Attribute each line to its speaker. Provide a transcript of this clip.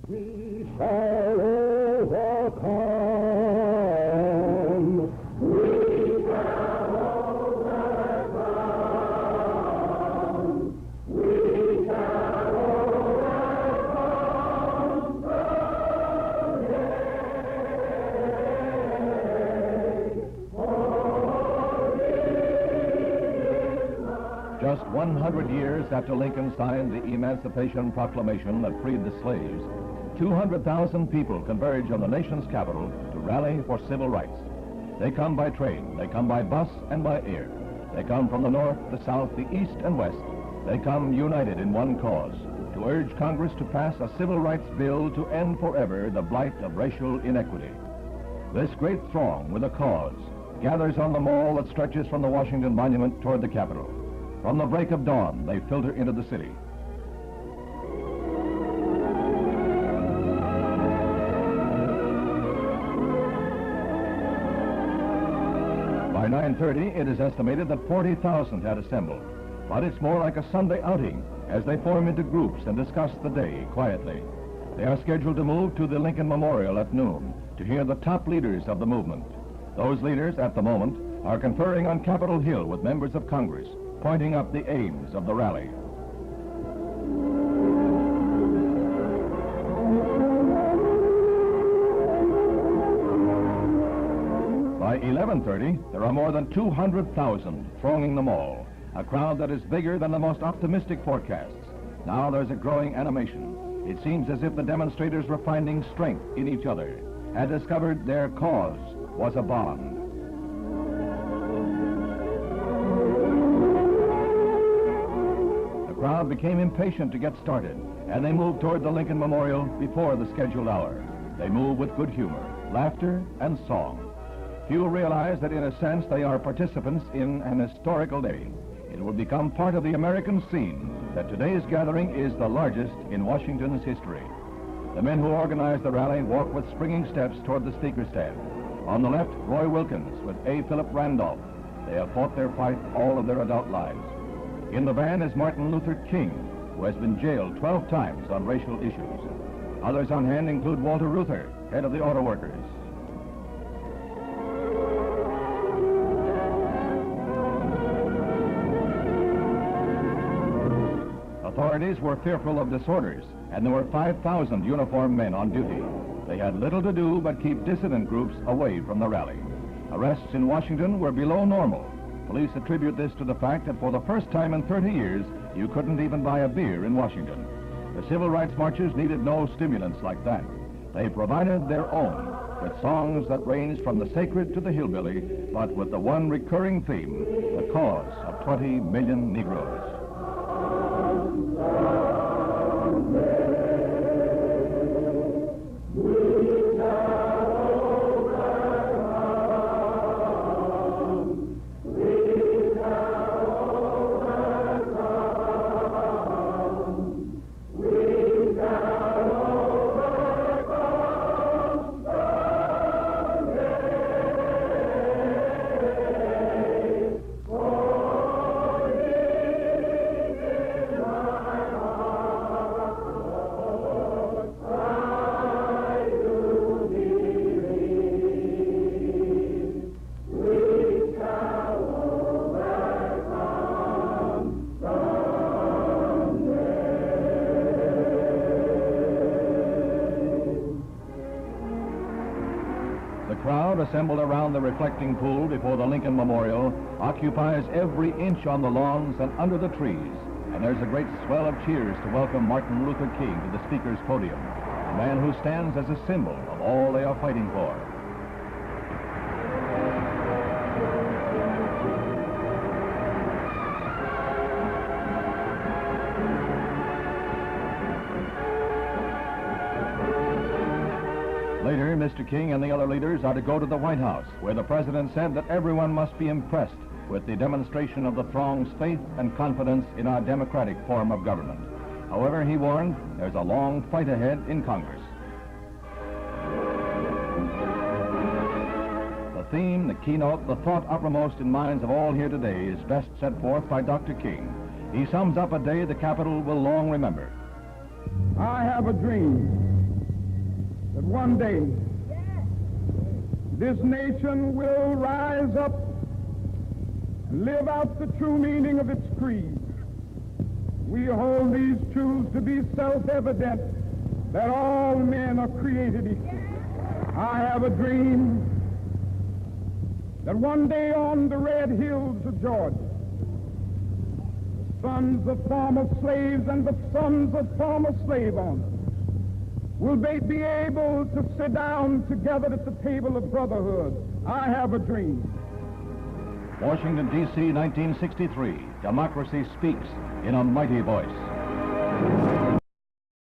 Speaker 1: We shall overcome. We shall overcome. We shall overcome the day.
Speaker 2: Just 100 years after Lincoln signed the Emancipation Proclamation that freed the slaves, 200,000 people converge on the nation's capital to rally for civil rights. They come by train, they come by bus and by air. They come from the north, the south, the east and west. They come united in one cause, to urge Congress to pass a civil rights bill to end forever the blight of racial inequity. This great throng with a cause gathers on the mall that stretches from the Washington Monument toward the Capitol. From the break of dawn, they filter into the city. By 9:30, it is estimated that 40,000 had assembled. But it's more like a Sunday outing as they form into groups and discuss the day quietly. They are scheduled to move to the Lincoln Memorial at noon to hear the top leaders of the movement. Those leaders, at the moment, are conferring on Capitol Hill with members of Congress, pointing up the aims of the rally. By 11:30, there are more than 200,000 thronging the mall, a crowd that is bigger than the most optimistic forecasts. Now there's a growing animation. It seems as if the demonstrators were finding strength in each other, had discovered their cause was a bond. The crowd became impatient to get started, and they moved toward the Lincoln Memorial before the scheduled hour. They move with good humor, laughter, and song. Few realize that in a sense they are participants in an historical day. It will become part of the American scene that today's gathering is the largest in Washington's history. The men who organized the rally walk with springing steps toward the speaker stand. On the left, Roy Wilkins with A. Philip Randolph. They have fought their fight all of their adult lives. In the van is Martin Luther King, who has been jailed 12 times on racial issues. Others on hand include Walter Reuther, head of the auto workers. Authorities were fearful of disorders, and there were 5,000 uniformed men on duty. They had little to do but keep dissident groups away from the rally. Arrests in Washington were below normal. Police attribute this to the fact that for the first time in 30 years, you couldn't even buy a beer in Washington. The civil rights marches needed no stimulants like that. They provided their own, with songs that ranged from the sacred to the hillbilly, but with the one recurring theme, the cause of 20 million Negroes. The crowd assembled around the reflecting pool before the Lincoln Memorial occupies every inch on the lawns and under the trees, and there's a great swell of cheers to welcome Martin Luther King to the speaker's podium, a man who stands as a symbol of all they are fighting for. Later, Mr. King and the other leaders are to go to the White House, where the president said that everyone must be impressed with the demonstration of the throng's faith and confidence in our democratic form of government. However, he warned, there's a long fight ahead in Congress. The theme, the keynote, the thought uppermost in minds of all here today is best set forth by Dr. King. He sums up a day the Capitol will long remember.
Speaker 1: I have a dream
Speaker 3: that one day this nation will rise up and live out the true meaning of its creed. We hold these truths to be self-evident, that all men are created equal. I have a dream that one day on the red hills of Georgia, the sons of former slaves and the sons of former slave owners will be able to sit down together at the table of brotherhood. I have a dream.
Speaker 2: Washington, D.C., 1963. Democracy speaks in a mighty voice.